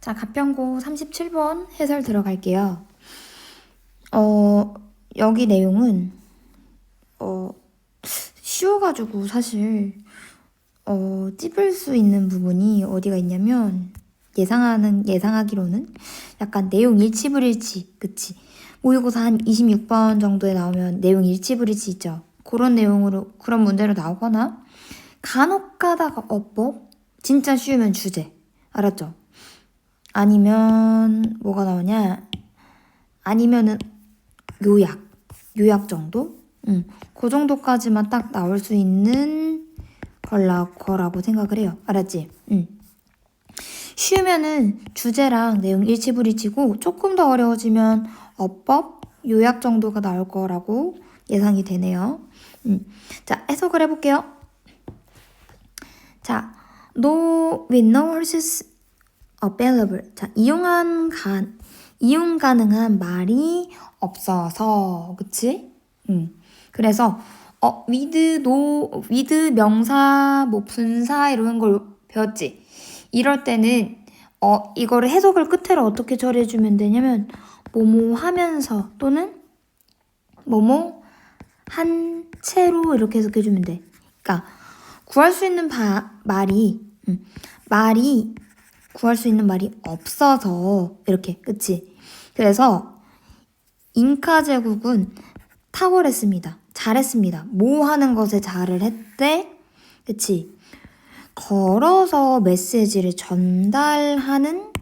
자, 가평고 37번 해설 들어갈게요. 여기 내용은, 쉬워가지고 사실, 찝을 수 있는 부분이 어디가 있냐면, 예상하기로는 약간 내용 일치불일치, 그치? 모의고사 한 26번 정도에 나오면 내용 일치불일치 있죠? 그런 내용으로, 그런 문제로 나오거나, 간혹 가다가 어법, 진짜 쉬우면 주제, 알았죠? 아니면 뭐가 나오냐? 아니면은 요약 정도? 그 정도까지만 딱 나올 수 있는 거라고 생각을 해요. 알았지? 쉬우면은 주제랑 내용 일치불일치고 조금 더 어려워지면 어법, 요약 정도가 나올 거라고 예상이 되네요. 자, 해석을 해볼게요. 자, no with no horses available. 자, 이용 가능한 말이 없어서, 그치? 그래서, with 명사, 뭐, 분사, 이런 걸 배웠지? 이럴 때는, 이거를 해석을 끝으로 어떻게 처리해주면 되냐면, 뭐뭐 하면서, 또는, 뭐뭐 한 채로 이렇게 해석해주면 돼. 그러니까, 구할 수 있는 말이 구할 수 있는 말이 없어서 이렇게 그치? 그래서 잉카 제국은 탁월했습니다. 잘했습니다. 뭐 하는 것에 잘을 했대? 그치? 걸어서 메시지를 전달하는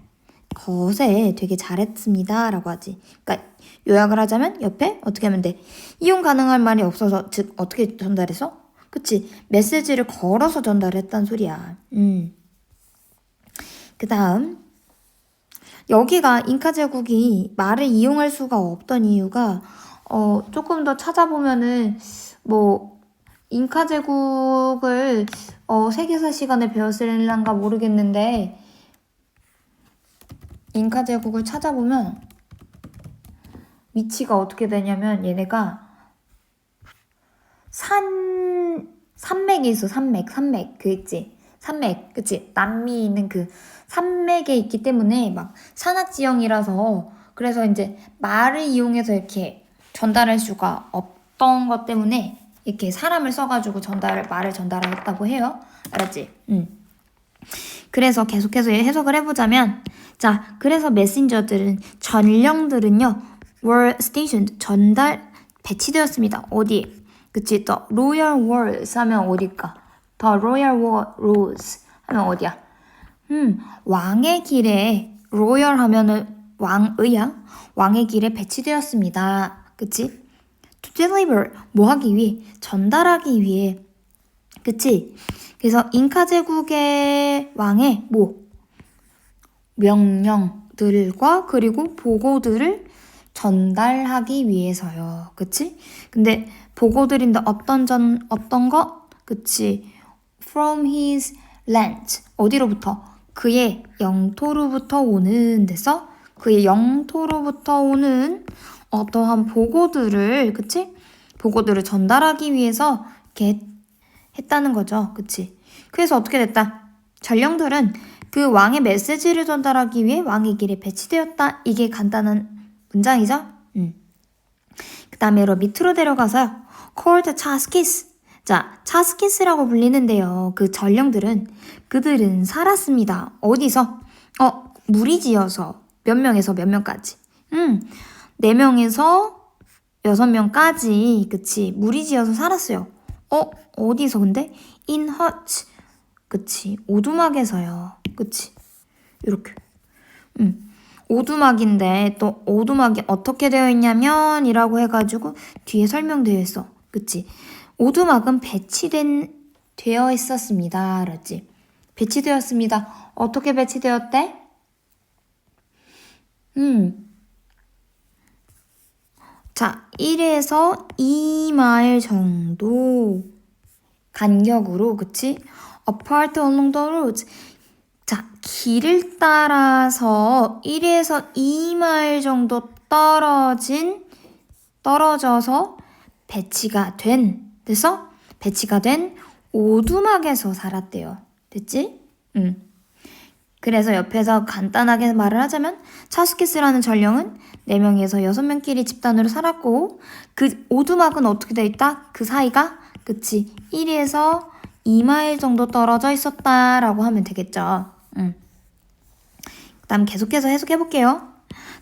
것에 되게 잘했습니다. 라고 하지. 그러니까 요약을 하자면 옆에 어떻게 하면 돼? 이용 가능한 말이 없어서 즉 어떻게 전달해서? 그치? 메시지를 걸어서 전달했단 소리야. 그 다음 여기가 잉카 제국이 말을 이용할 수가 없던 이유가 조금 더 찾아보면은 뭐 잉카 제국을 세계사 시간에 배웠을란가 모르겠는데 잉카 제국을 찾아보면 위치가 어떻게 되냐면 얘네가 산맥이 있어. 산맥 그 있지. 산맥, 그치? 남미 있는 그 산맥에 있기 때문에 막 산악지형이라서 그래서 이제 말을 이용해서 이렇게 전달할 수가 없던 것 때문에 이렇게 사람을 써가지고 말을 전달하겠다고 해요. 알았지? 그래서 계속해서 해석을 해보자면 자, 그래서 메신저들은 전령들은요 were stationed 배치되었습니다. 어디? 그치? The royal walls 하면 어딜까? The royal roads 하면 어디야? 왕의 길에 royal 하면은 왕의야? 왕의 길에 배치되었습니다. 그치? To deliver 뭐 하기 위해? 전달하기 위해. 그치? 그래서 잉카 제국의 왕의 뭐? 명령들과 그리고 보고들을 전달하기 위해서요. 그치? 근데 보고드린다 어떤 것? 그치? From his land. 어디로부터? 그의 영토로부터 오는 데서 그의 영토로부터 오는 어떠한 보고들을, 그치? 보고들을 전달하기 위해서 이렇게 했다는 거죠. 그치? 그래서 어떻게 됐다? 전령들은 그 왕의 메시지를 전달하기 위해 왕의 길에 배치되었다. 이게 간단한 문장이죠? 그 다음에 밑으로 내려가서요. called 차스키스. 자, 차스키스라고 불리는데요. 그 전령들은 그들은 살았습니다. 어디서? 무리지어서 몇 명에서 몇 명까지? 4명에서 6명까지 그치 무리지어서 살았어요. 어디서 근데? in hut. 그치 오두막에서요. 그치 이렇게 오두막인데 또 오두막이 어떻게 되어 있냐면 이라고 해가지고 뒤에 설명되어 있어. 그치? 오두막은 되어 있었습니다. 알았지? 배치되었습니다. 어떻게 배치되었대? 자, 1에서 2마일 정도 간격으로, 그치? Apart along the roads. 자, 길을 따라서 1에서 2마일 정도 떨어져서 배치가 된 오두막에서 살았대요. 됐지? 그래서 옆에서 간단하게 말을 하자면 차스키스라는 전령은 4명에서 6명끼리 집단으로 살았고 그 오두막은 어떻게 돼 있다? 그 사이가 그치 1에서 2마일 정도 떨어져 있었다라고 하면 되겠죠. 그다음 계속해서 해석해 볼게요.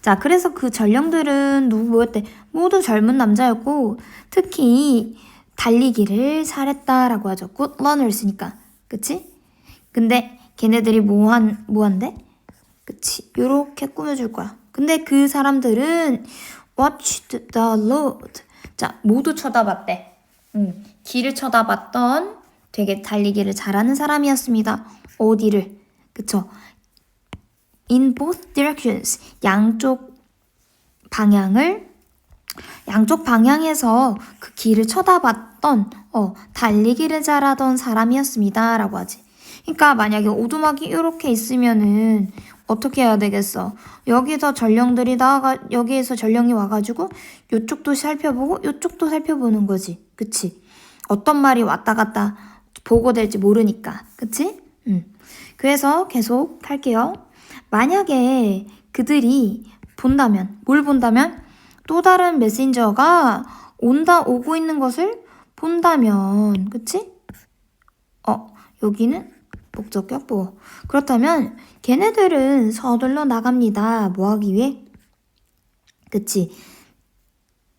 자, 그래서 그 전령들은 뭐였대? 모두 젊은 남자였고 특히 달리기를 잘했다라고 하죠. good runners니까. 그치? 근데 걔네들이 뭐한대? 그치? 요렇게 꾸며줄 거야. 근데 그 사람들은 watched the road. 자, 모두 쳐다봤대. 길을 쳐다봤던 되게 달리기를 잘하는 사람이었습니다. 어디를? 그쵸? In both directions. 양쪽 방향에서 그 길을 쳐다봤던 달리기를 잘하던 사람이었습니다. 라고 하지. 그러니까 만약에 오두막이 이렇게 있으면은 어떻게 해야 되겠어? 여기에서 전령이 와가지고 요쪽도 살펴보고 요쪽도 살펴보는 거지. 그치? 어떤 말이 왔다 갔다 보고될지 모르니까. 그치? 그래서 계속 할게요. 만약에 그들이 뭘 본다면? 또 다른 메신저가 오고 있는 것을 본다면, 그치? 여기는 목적격 보호. 그렇다면 걔네들은 서둘러 나갑니다. 뭐 하기 위해? 그치?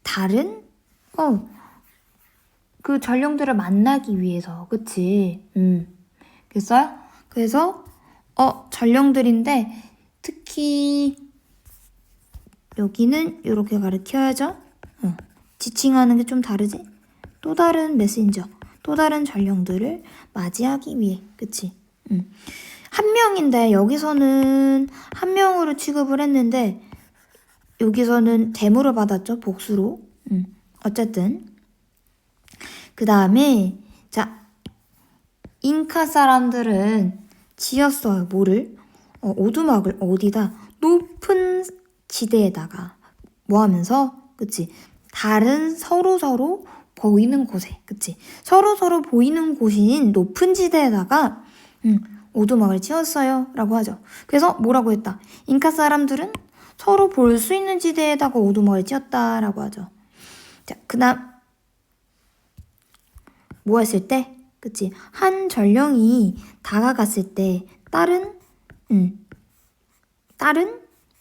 다른? 그 전령들을 만나기 위해서. 그치? 됐어요? 그래서 전령들인데 특히 여기는 이렇게 가르쳐야죠. 지칭하는 게 좀 다르지? 또 다른 메신저, 또 다른 전령들을 맞이하기 위해. 그치? 한 명인데 여기서는 한 명으로 취급을 했는데 여기서는 대무를 받았죠. 복수로. 어쨌든 그 다음에 자 잉카 사람들은 지었어요. 뭐를? 오두막을 어디다? 높은 지대에다가 뭐 하면서? 그치? 다른 서로 보이는 곳에. 그치? 서로 보이는 곳인 높은 지대에다가 오두막을 지었어요. 라고 하죠. 그래서 뭐라고 했다? 잉카 사람들은 서로 볼 수 있는 지대에다가 오두막을 지었다. 라고 하죠. 자, 그 다음 뭐 했을 때? 그치? 한 전령이 다가갔을 때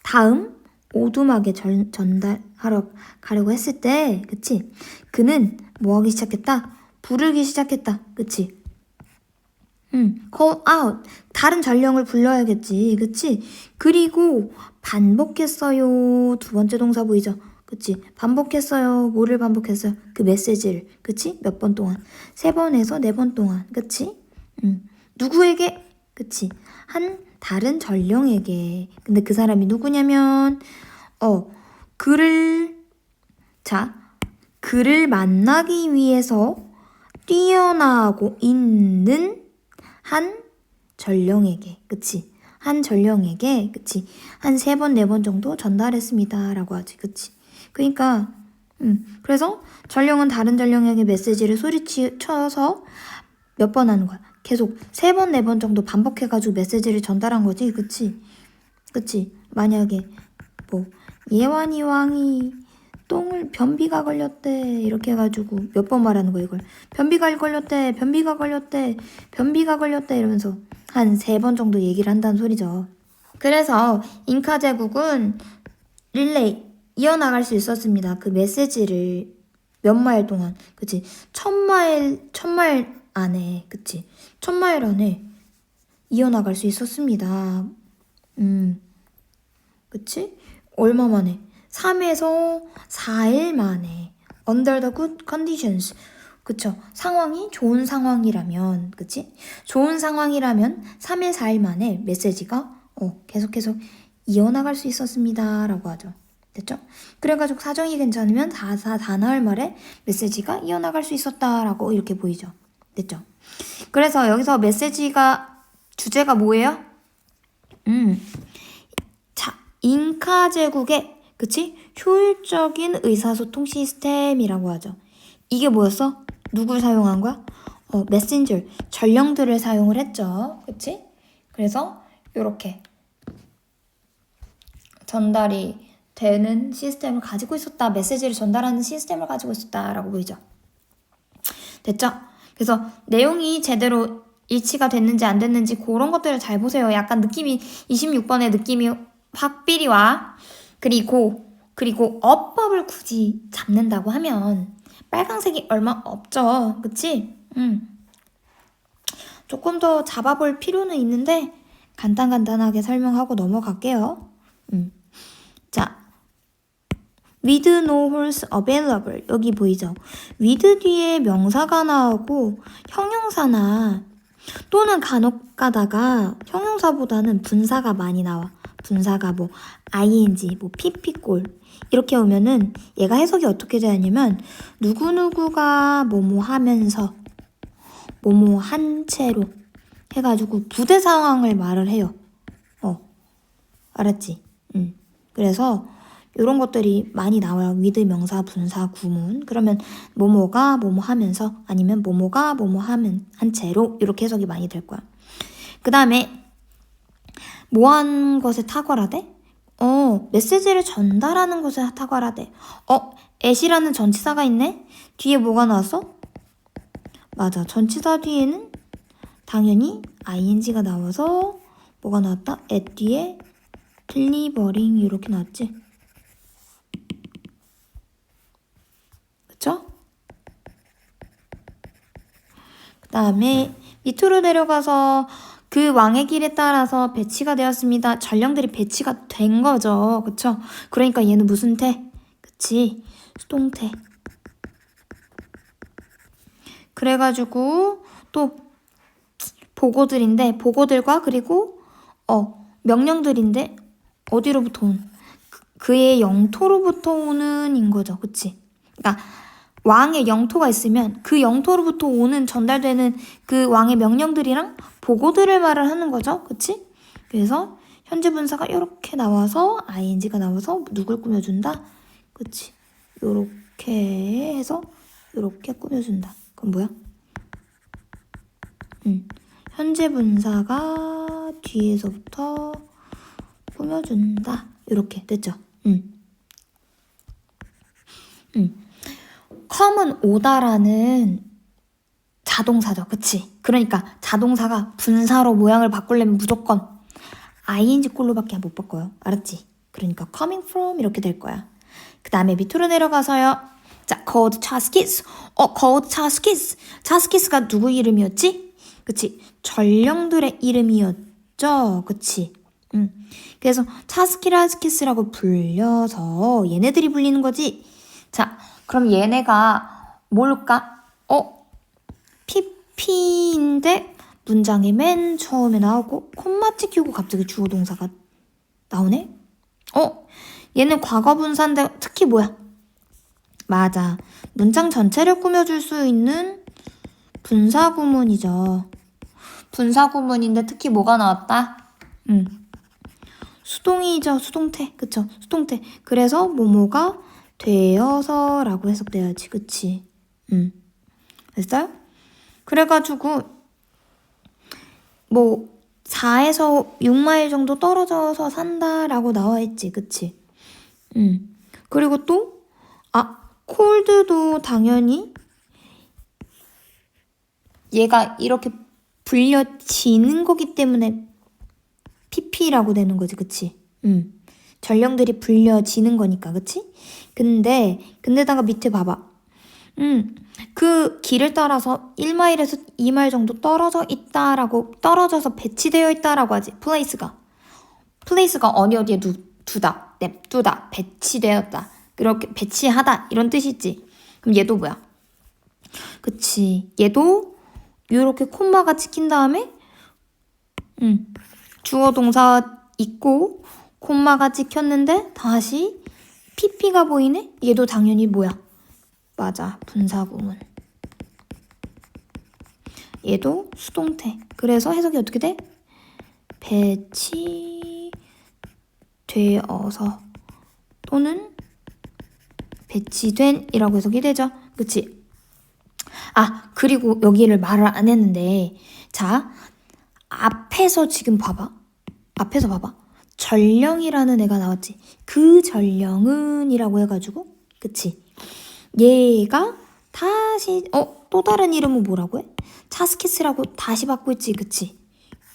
다음 오두막에 전달하러 가려고 했을 때, 그치? 그는 뭐 하기 시작했다? 부르기 시작했다. 그치? call out. 다른 전령을 불러야겠지. 그치? 그리고 반복했어요. 두 번째 동사 보이죠? 그치? 반복했어요. 뭐를 반복했어요? 그 메시지를. 그치? 몇 번 동안? 3번에서 4번 동안. 그치? 누구에게? 그치? 한 다른 전령에게. 근데 그 사람이 누구냐면 그를 만나기 위해서 뛰어나고 있는 한 전령에게. 그치? 한 전령에게. 그치? 한 3번, 4번 정도 전달했습니다. 라고 하지. 그치? 그러니까 그래서 전령은 다른 전령에게 메시지를 소리쳐서 몇 번 하는 거야. 계속 3번, 4번 정도 반복해가지고 메시지를 전달한 거지. 그치? 그치? 만약에 뭐 예완이 왕이 변비가 걸렸대 이렇게 해가지고 몇 번 말하는 거야 이걸. 변비가 걸렸대 이러면서 한 3번 정도 얘기를 한다는 소리죠. 그래서 잉카 제국은 릴레이 이어나갈 수 있었습니다. 그 메시지를 몇 마일 동안. 그치? 1000마일 안에. 그치? 1000마일 안에 이어나갈 수 있었습니다. 그치? 얼마 만에? 3에서 4일 만에. Under the good conditions. 그쵸? 상황이 좋은 상황이라면, 그치? 좋은 상황이라면 3일, 4일 만에 메시지가 계속해서 이어나갈 수 있었습니다. 라고 하죠. 됐죠? 그래가지고 사정이 괜찮으면 다 나흘 말에 메시지가 이어나갈 수 있었다라고 이렇게 보이죠. 됐죠? 그래서 여기서 주제가 뭐예요? 자, 잉카 제국의 그치? 효율적인 의사소통 시스템이라고 하죠. 이게 뭐였어? 누굴 사용한 거야? 메신저, 전령들을 사용을 했죠. 그치? 그래서 요렇게 전달이 되는 시스템을 가지고 있었다. 메시지를 전달하는 시스템을 가지고 있었다라고 보이죠. 됐죠? 그래서 내용이 제대로 일치가 됐는지 안 됐는지 그런 것들을 잘 보세요. 약간 느낌이 26번의 느낌이 확 삐리와 그리고 어법을 굳이 잡는다고 하면 빨강색이 얼마 없죠. 그치? 조금 더 잡아볼 필요는 있는데 간단하게 설명하고 넘어갈게요. 자, with no horse available 여기 보이죠? with 뒤에 명사가 나오고 형용사나 또는 간혹 가다가 형용사보다는 분사가 많이 나와. 분사가 뭐 ing, 뭐 pp꼴 이렇게 오면은 얘가 해석이 어떻게 되냐면 누구누구가 뭐뭐 하면서 뭐뭐 한 채로 해가지고 부대 상황을 말을 해요. 알았지? 그래서 이런 것들이 많이 나와요. with 명사, 분사, 구문. 그러면 뭐뭐가 뭐뭐 하면서 아니면 뭐뭐가 뭐뭐 하면 한 채로 이렇게 해석이 많이 될 거야. 그 다음에 뭐한 것에 탁월하대? 메시지를 전달하는 것에 탁월하대. at이라는 전치사가 있네? 뒤에 뭐가 나왔어? 맞아. 전치사 뒤에는 당연히 ing가 나와서 뭐가 나왔다? at 뒤에 delivering 이렇게 나왔지? 그쵸? 그 다음에 밑으로 내려가서 그 왕의 길에 따라서 배치가 되었습니다. 전령들이 배치가 된 거죠. 그쵸? 그러니까 얘는 무슨 태? 그치? 수동태. 그래가지고 또 보고들인데 보고들과 그리고 명령들인데 어디로부터 온? 그의 영토로부터 오는 인 거죠. 그치? 그러니까 왕의 영토가 있으면 그 영토로부터 오는 전달되는 그 왕의 명령들이랑 보고들을 말을 하는 거죠. 그치? 그래서 현재 분사가 이렇게 나와서 ing가 나와서 누굴 꾸며준다? 그치? 요렇게 해서 요렇게 꾸며준다. 그건 뭐야? 현재 분사가 뒤에서부터 꾸며준다. 요렇게 됐죠? come은 오다라는 자동사죠. 그치? 그러니까 자동사가 분사로 모양을 바꾸려면 무조건 ing 꼴로밖에 못 바꿔요. 알았지? 그러니까 coming from 이렇게 될 거야. 그 다음에 밑으로 내려가서요. 자, called Chaskis. called Chaskis. Chaskis가 누구 이름이었지? 그치? 전령들의 이름이었죠. 그치? 그래서 차스키라스키스라고 불려서 얘네들이 불리는 거지. 자, 그럼 얘네가 뭘까? PP인데 문장의 맨 처음에 나오고 콤마 찍히고 갑자기 주어 동사가 나오네? 얘는 과거 분사인데 특히 뭐야? 맞아. 문장 전체를 꾸며줄 수 있는 분사 구문이죠. 분사 구문인데 특히 뭐가 나왔다? 수동이죠. 수동태. 그쵸? 수동태. 그래서 뭐뭐가 되어서라고 해석돼야지. 그치? 됐어요? 그래가지고 뭐 4에서 6마일 정도 떨어져서 산다라고 나와있지. 그치? 그리고 또 콜드도 당연히 얘가 이렇게 불려지는 거기 때문에 PP라고 되는 거지. 그치? 전령들이 불려지는 거니까. 그치? 근데다가 밑에 봐봐. 그 길을 따라서 1마일에서 2마일 정도 떨어져서 배치되어 있다라고 하지. 플레이스가 어디에 두다, 냅두다, 배치되었다. 그렇게 배치하다 이런 뜻이지. 그럼 얘도 뭐야? 그치. 얘도 이렇게 콤마가 찍힌 다음에 주어 동사 있고 콤마가 찍혔는데 다시 PP가 보이네? 얘도 당연히 뭐야? 맞아. 분사구문. 얘도 수동태. 그래서 해석이 어떻게 돼? 배치되어서 또는 배치된 이라고 해석이 되죠. 그치? 그리고 여기를 말을 안 했는데 자, 앞에서 지금 봐봐. 앞에서 봐봐. 전령이라는 애가 나왔지. 그 전령은 이라고 해가지고 그치? 얘가 다시 또 다른 이름은 뭐라고 해? 차스키스라고 다시 받고 있지 그치?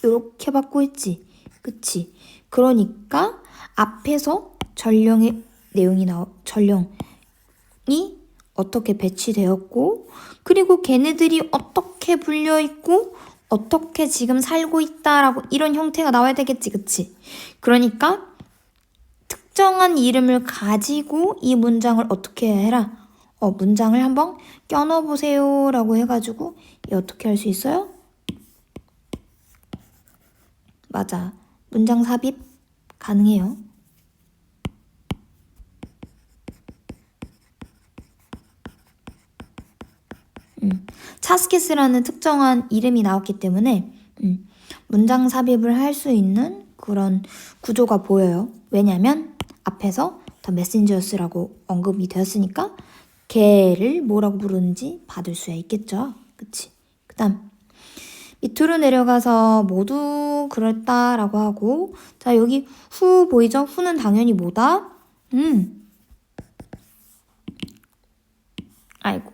이렇게 받고 있지 그치? 그러니까 앞에서 전령의 내용이 전령이 어떻게 배치되었고 그리고 걔네들이 어떻게 불려있고 어떻게 지금 살고 있다라고 이런 형태가 나와야 되겠지 그치? 그러니까 특정한 이름을 가지고 이 문장을 어떻게 해라? 문장을 한번 껴넣어보세요 라고 해가지고 이 어떻게 할 수 있어요? 맞아. 문장 삽입 가능해요. 차스키스라는 특정한 이름이 나왔기 때문에 문장 삽입을 할 수 있는 그런 구조가 보여요. 왜냐면 앞에서 더 메신저스라고 언급이 되었으니까 걔를 뭐라고 부르는지 받을 수야 있겠죠. 그치? 그 다음 밑으로 내려가서 모두 그랬다라고 하고 자 여기 후 보이죠? 후는 당연히 뭐다? 아이고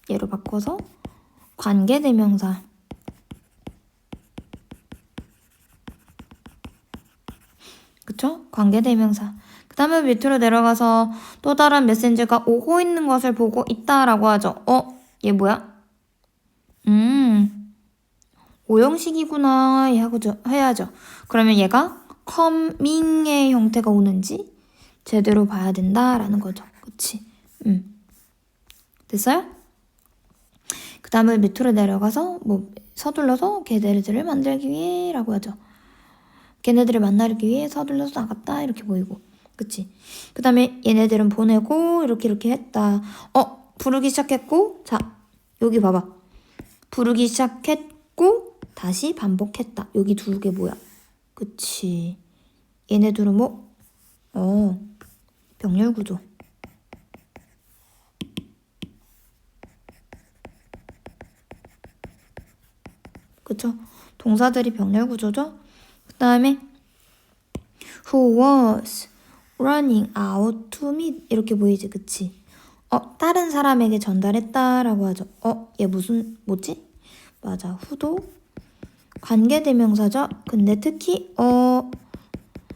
얘로 바꿔서 관계대명사 그쵸? 관계대명사 그 다음에 밑으로 내려가서 또 다른 메신저가 오고 있는 것을 보고 있다라고 하죠. 얘 뭐야? 오형식이구나 해야죠. 그러면 얘가 coming의 형태가 오는지 제대로 봐야 된다라는 거죠. 그치? 됐어요? 그 다음에 밑으로 내려가서 서둘러서 걔네들을 만들기 위해 라고 하죠. 걔네들을 만나기 위해 서둘러서 나갔다 이렇게 보이고 그치? 그 다음에 얘네들은 보내고 이렇게 했다. 부르기 시작했고 자 여기 봐봐. 부르기 시작했고 다시 반복했다. 여기 두 개 뭐야? 그치? 얘네들은 뭐? 병렬 구조. 그쵸? 동사들이 병렬 구조죠? 그 다음에 who was running out to meet 이렇게 보이지 그치? 다른 사람에게 전달했다라고 하죠. 얘 뭐지? 맞아, who도 관계대명사죠? 근데 특히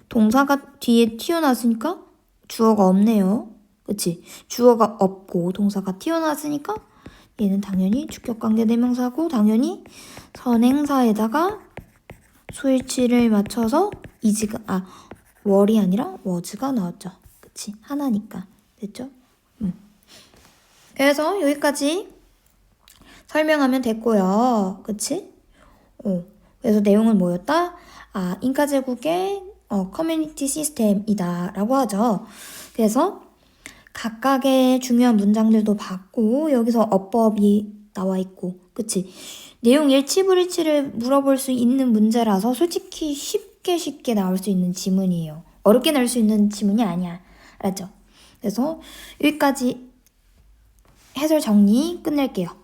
동사가 뒤에 튀어나왔으니까 주어가 없네요. 그치? 주어가 없고 동사가 튀어나왔으니까 얘는 당연히 주격관계대명사고 당연히 선행사에다가 수일치를 맞춰서 월이 아니라 was가 나왔죠. 그치? 하나니까. 됐죠? 그래서 여기까지 설명하면 됐고요. 그치? 그래서 내용은 뭐였다? 잉카 제국의 커뮤니티 시스템이다 라고 하죠. 그래서 각각의 중요한 문장들도 봤고 여기서 어법이 나와 있고 그치? 내용 일치불일치를 물어볼 수 있는 문제라서 솔직히 쉽게 나올 수 있는 지문이에요. 어렵게 나올 수 있는 지문이 아니야. 알았죠? 그래서 여기까지 해설 정리 끝낼게요.